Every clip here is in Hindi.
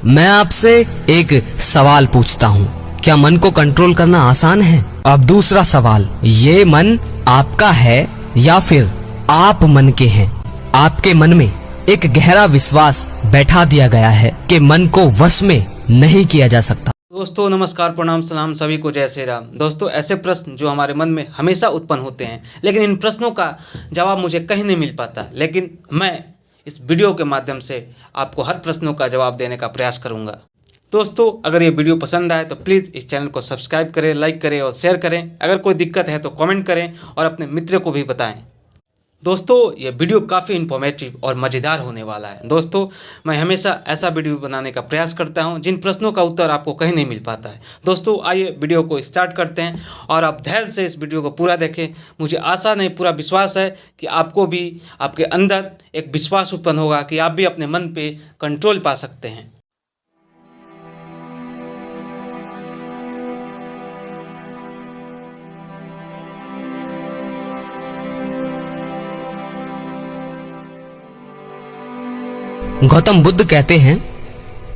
मैं आपसे एक सवाल पूछता हूँ, क्या मन को कंट्रोल करना आसान है? अब दूसरा सवाल, ये मन आपका है या फिर आप मन के हैं? आपके मन में एक गहरा विश्वास बैठा दिया गया है कि मन को वश में नहीं किया जा सकता। दोस्तों नमस्कार, प्रणाम, सलाम, सभी को जय श्री राम। दोस्तों ऐसे प्रश्न जो हमारे मन में हमेशा उत्पन्न होते हैं, लेकिन इन प्रश्नों का जवाब मुझे कहीं नहीं मिल पाता, लेकिन मैं इस वीडियो के माध्यम से आपको हर प्रश्नों का जवाब देने का प्रयास करूंगा। दोस्तों अगर ये वीडियो पसंद आए तो प्लीज़ इस चैनल को सब्सक्राइब करें, लाइक करें और शेयर करें। अगर कोई दिक्कत है तो कमेंट करें और अपने मित्र को भी बताएं। दोस्तों ये वीडियो काफ़ी इन्फॉर्मेटिव और मज़ेदार होने वाला है। दोस्तों मैं हमेशा ऐसा वीडियो बनाने का प्रयास करता हूं जिन प्रश्नों का उत्तर आपको कहीं नहीं मिल पाता है। दोस्तों आइए वीडियो को स्टार्ट करते हैं और आप धैर्य से इस वीडियो को पूरा देखें। मुझे आशा नहीं पूरा विश्वास है कि आपको भी आपके अंदर एक विश्वास उत्पन्न होगा कि आप भी अपने मन पे कंट्रोल पा सकते हैं। गौतम बुद्ध कहते हैं,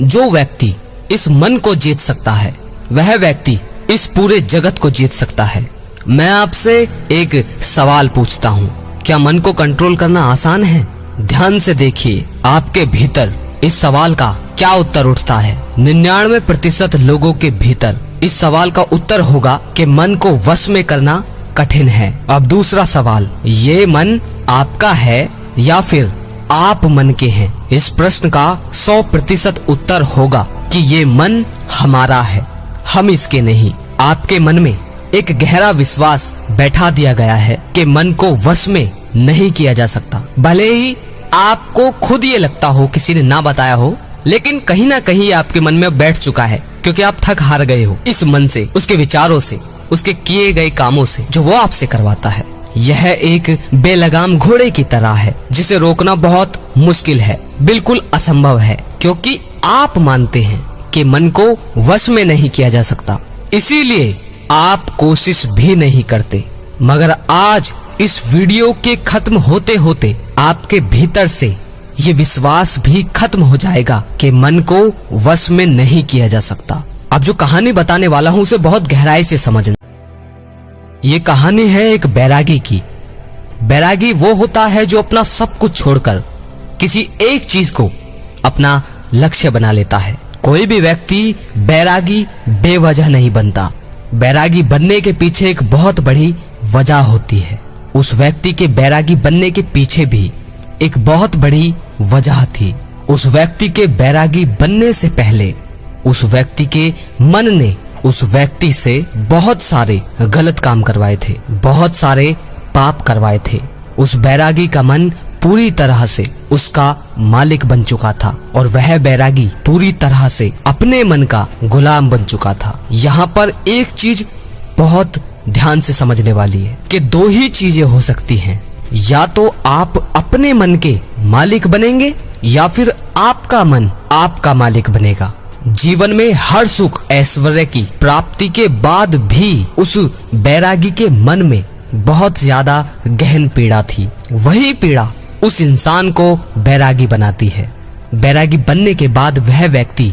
जो व्यक्ति इस मन को जीत सकता है वह व्यक्ति इस पूरे जगत को जीत सकता है। मैं आपसे एक सवाल पूछता हूँ, क्या मन को कंट्रोल करना आसान है? ध्यान से देखिए आपके भीतर इस सवाल का क्या उत्तर उठता है। 99% लोगों के भीतर इस सवाल का उत्तर होगा कि मन को वश में करना कठिन है। अब दूसरा सवाल, ये मन आपका है या फिर आप मन के हैं? इस प्रश्न का 100% उत्तर होगा कि ये मन हमारा है, हम इसके नहीं। आपके मन में एक गहरा विश्वास बैठा दिया गया है कि मन को वश में नहीं किया जा सकता। भले ही आपको खुद ये लगता हो, किसी ने ना बताया हो, लेकिन कहीं ना कहीं आपके मन में बैठ चुका है, क्योंकि आप थक हार गए हो इस मन से, उसके विचारों से, उसके किए गए कामों से जो वो आपसे करवाता है। यह एक बेलगाम घोड़े की तरह है जिसे रोकना बहुत मुश्किल है, बिल्कुल असंभव है, क्योंकि आप मानते हैं कि मन को वश में नहीं किया जा सकता, इसीलिए आप कोशिश भी नहीं करते। मगर आज इस वीडियो के खत्म होते होते आपके भीतर से ये विश्वास भी खत्म हो जाएगा कि मन को वश में नहीं किया जा सकता। अब जो कहानी बताने वाला हूँ उसे बहुत गहराई से समझना। ये कहानी है एक बैरागी की। बैरागी वो होता है जो अपना सब कुछ छोड़कर किसी एक चीज को अपना लक्ष्य बना लेता है। कोई भी व्यक्ति बैरागी बेवजह नहीं बनता। बैरागी बनने के पीछे एक बहुत बड़ी वजह होती है। उस व्यक्ति के बैरागी बनने के पीछे भी एक बहुत बड़ी वजह थी। उस व्यक्ति के बैरागी बनने से पहले उस व्यक्ति के मन ने उस व्यक्ति से बहुत सारे गलत काम करवाए थे, बहुत सारे पाप करवाए थे। उस बैरागी का मन पूरी तरह से उसका मालिक बन चुका था और वह बैरागी पूरी तरह से अपने मन का गुलाम बन चुका था। यहाँ पर एक चीज बहुत ध्यान से समझने वाली है कि दो ही चीजें हो सकती हैं, या तो आप अपने मन के मालिक बनेंगे या फिर आपका मन आपका मालिक बनेगा। जीवन में हर सुख ऐश्वर्य की प्राप्ति के बाद भी उस बैरागी के मन में बहुत ज्यादा गहन पीड़ा थी। वही पीड़ा उस इंसान को बैरागी बनाती है। बैरागी बनने के बाद वह व्यक्ति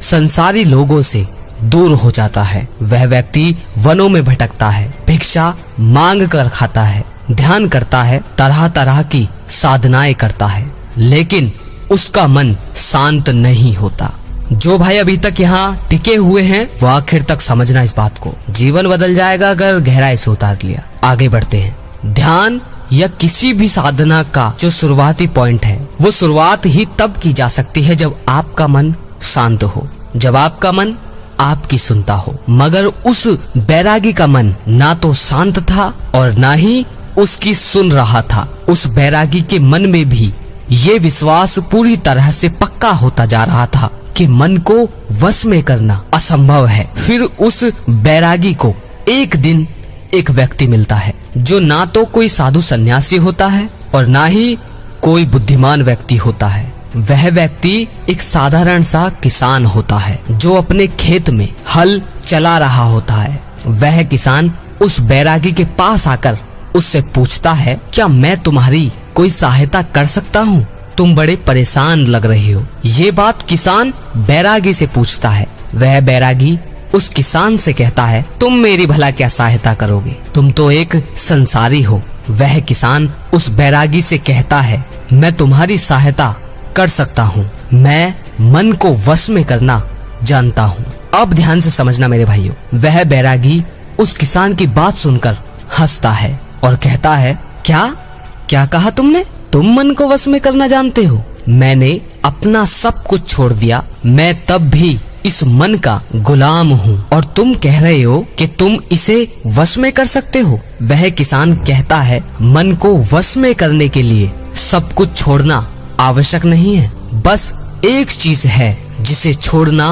संसारी लोगों से दूर हो जाता है। वह व्यक्ति वनों में भटकता है, भिक्षा मांग कर खाता है, ध्यान करता है, तरह तरह की साधनाएं करता है, लेकिन उसका मन शांत नहीं होता। जो भाई अभी तक यहाँ टिके हुए हैं वो आखिर तक समझना इस बात को। जीवन बदल जाएगा अगर गहराई से उतार लिया। आगे बढ़ते हैं। ध्यान या किसी भी साधना का जो शुरुआती पॉइंट है वो शुरुआत ही तब की जा सकती है जब आपका मन शांत हो, जब आपका मन आपकी सुनता हो। मगर उस बैरागी का मन ना तो शांत था और ना ही उसकी सुन रहा था। उस बैरागी के मन में भी ये विश्वास पूरी तरह से पक्का होता जा रहा था कि मन को वश में करना असंभव है। फिर उस बैरागी को एक दिन एक व्यक्ति मिलता है जो ना तो कोई साधु सन्यासी होता है और ना ही कोई बुद्धिमान व्यक्ति होता है। वह व्यक्ति एक साधारण सा किसान होता है जो अपने खेत में हल चला रहा होता है। वह किसान उस बैरागी के पास आकर उससे पूछता है, क्या मैं तुम्हारी कोई सहायता कर सकता हूँ? तुम बड़े परेशान लग रहे हो। ये बात किसान बैरागी से पूछता है। वह बैरागी उस किसान से कहता है, तुम मेरी भला क्या सहायता करोगे, तुम तो एक संसारी हो। वह किसान उस बैरागी से कहता है, मैं तुम्हारी सहायता कर सकता हूँ, मैं मन को वश में करना जानता हूँ। अब ध्यान से समझना मेरे भाइयों। वह बैरागी उस किसान की बात सुनकर हंसता है और कहता है, क्या कहा तुमने, तुम मन को वश में करना जानते हो? मैंने अपना सब कुछ छोड़ दिया, मैं तब भी इस मन का गुलाम हूँ और तुम कह रहे हो कि तुम इसे वश में कर सकते हो। वह किसान कहता है, मन को वश में करने के लिए सब कुछ छोड़ना आवश्यक नहीं है, बस एक चीज है जिसे छोड़ना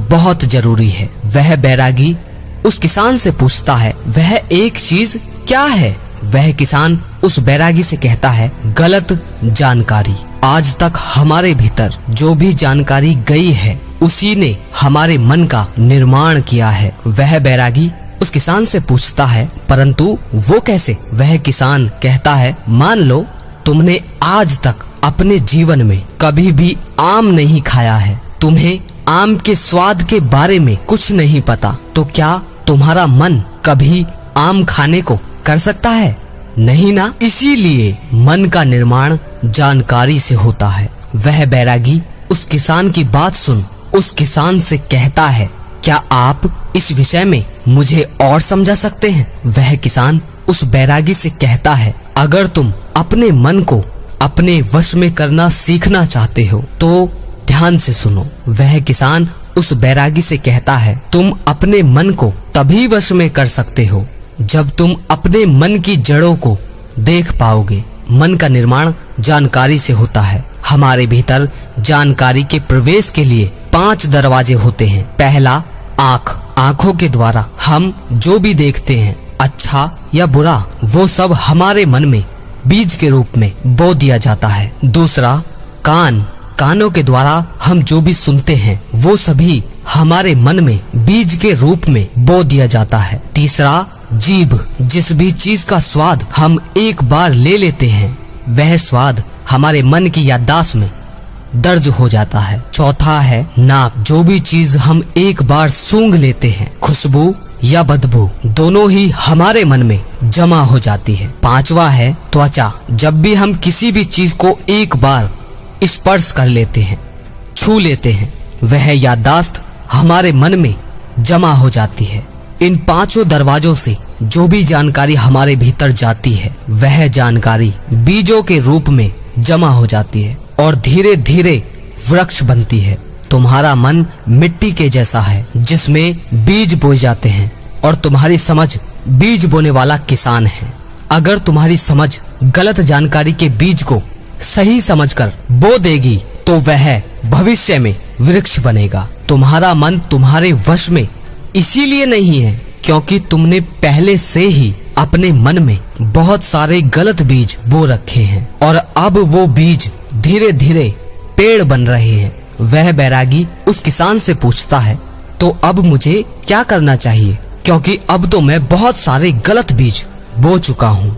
बहुत जरूरी है। वह बैरागी उस किसान से पूछता है, वह एक चीज क्या है? वह किसान उस बैरागी से कहता है, गलत जानकारी। आज तक हमारे भीतर जो भी जानकारी गई है उसी ने हमारे मन का निर्माण किया है। वह बैरागी उस किसान से पूछता है, परंतु वो कैसे? वह किसान कहता है, मान लो तुमने आज तक अपने जीवन में कभी भी आम नहीं खाया है, तुम्हें आम के स्वाद के बारे में कुछ नहीं पता, तो क्या तुम्हारा मन कभी आम खाने को कर सकता है? नहीं ना। इसीलिए मन का निर्माण जानकारी से होता है। वह बैरागी उस किसान की बात सुन उस किसान से कहता है, क्या आप इस विषय में मुझे और समझा सकते हैं? वह किसान उस बैरागी से कहता है, अगर तुम अपने मन को अपने वश में करना सीखना चाहते हो तो ध्यान से सुनो। वह किसान उस बैरागी से कहता है, तुम अपने मन को तभी वश में कर सकते हो जब तुम अपने मन की जड़ों को देख पाओगे। मन का निर्माण जानकारी से होता है। हमारे भीतर जानकारी के प्रवेश के लिए 5 दरवाजे होते हैं। पहला, आँख। आँखों के द्वारा हम जो भी देखते हैं, अच्छा या बुरा, वो सब हमारे मन में बीज के रूप में बो दिया जाता है। दूसरा, कान। कानों के द्वारा हम जो भी सुनते हैं वो सभी हमारे मन में बीज के रूप में बो दिया जाता है। तीसरा, जीभ। जिस भी चीज का स्वाद हम एक बार ले लेते हैं वह स्वाद हमारे मन की याददाश्त में दर्ज हो जाता है। चौथा है नाक। जो भी चीज हम एक बार सूंघ लेते हैं, खुशबू या बदबू, दोनों ही हमारे मन में जमा हो जाती है। पांचवा है त्वचा। जब भी हम किसी भी चीज को एक बार स्पर्श कर लेते हैं, छू लेते हैं, वह याददाश्त हमारे मन में जमा हो जाती है। इन 5 दरवाजों से जो भी जानकारी हमारे भीतर जाती है वह जानकारी बीजों के रूप में जमा हो जाती है और धीरे धीरे वृक्ष बनती है। तुम्हारा मन मिट्टी के जैसा है जिसमें बीज बोए जाते हैं और तुम्हारी समझ बीज बोने वाला किसान है। अगर तुम्हारी समझ गलत जानकारी के बीज को सही समझकर बो देगी तो वह भविष्य में वृक्ष बनेगा। तुम्हारा मन तुम्हारे वश में इसीलिए नहीं है क्योंकि तुमने पहले से ही अपने मन में बहुत सारे गलत बीज बो रखे हैं और अब वो बीज धीरे धीरे पेड़ बन रहे हैं। वह बैरागी उस किसान से पूछता है, तो अब मुझे क्या करना चाहिए? क्योंकि अब तो मैं बहुत सारे गलत बीज बो चुका हूँ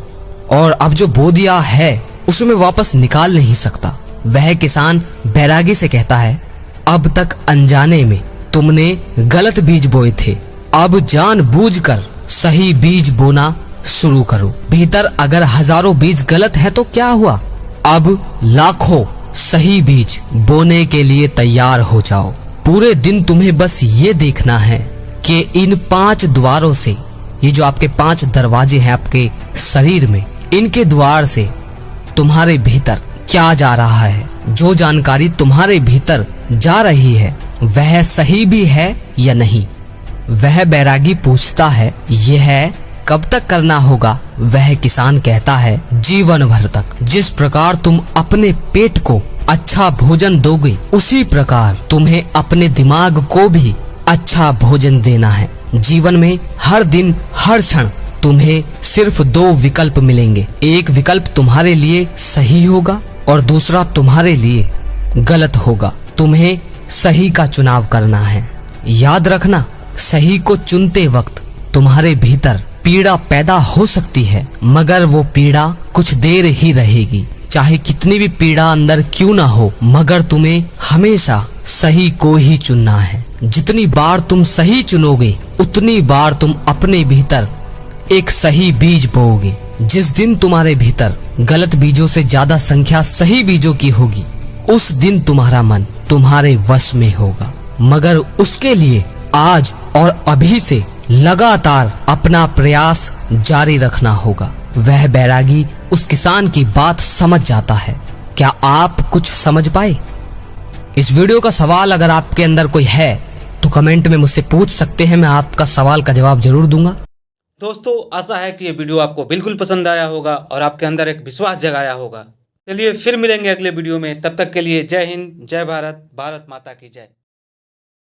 और अब जो बो दिया है उसे वापस निकाल नहीं सकता। वह किसान बैरागी से कहता है, अब तक अनजाने में तुमने गलत बीज बोए थे, अब जानबूझकर सही बीज बोना शुरू करो। भीतर अगर हजारों बीज गलत है तो क्या हुआ, अब लाखों सही बीज बोने के लिए तैयार हो जाओ। पूरे दिन तुम्हें बस ये देखना है कि इन 5 द्वारों से, ये जो आपके 5 दरवाजे हैं आपके शरीर में, इनके द्वार से तुम्हारे भीतर क्या जा रहा है। जो जानकारी तुम्हारे भीतर जा रही है वह सही भी है या नहीं। वह बैरागी पूछता है, यह कब तक करना होगा? वह किसान कहता है, जीवन भर तक। जिस प्रकार तुम अपने पेट को अच्छा भोजन दोगे उसी प्रकार तुम्हें अपने दिमाग को भी अच्छा भोजन देना है। जीवन में हर दिन हर क्षण तुम्हें सिर्फ 2 विकल्प मिलेंगे। एक विकल्प तुम्हारे लिए सही होगा और दूसरा तुम्हारे लिए गलत होगा। तुम्हें सही का चुनाव करना है। याद रखना, सही को चुनते वक्त तुम्हारे भीतर पीड़ा पैदा हो सकती है मगर वो पीड़ा कुछ देर ही रहेगी। चाहे कितनी भी पीड़ा अंदर क्यों ना हो, मगर तुम्हें हमेशा सही को ही चुनना है। जितनी बार तुम सही चुनोगे उतनी बार तुम अपने भीतर एक सही बीज बोओगे। जिस दिन तुम्हारे भीतर गलत बीजों से ज्यादा संख्या सही बीजों की होगी, उस दिन तुम्हारा मन तुम्हारे वश में होगा। मगर उसके लिए आज और अभी से लगातार अपना प्रयास जारी रखना होगा। वह बैरागी उस किसान की बात समझ जाता है। क्या आप कुछ समझ पाए? इस वीडियो का सवाल अगर आपके अंदर कोई है तो कमेंट में मुझसे पूछ सकते हैं, मैं आपका सवाल का जवाब जरूर दूंगा। दोस्तों, आशा है कि ये वीडियो आपको बिल्कुल पसंद आया होगा और आपके अंदर एक विश्वास जगाया होगा। चलिए फिर मिलेंगे अगले वीडियो में, तब तक के लिए जय हिंद, जय भारत, भारत माता की जय।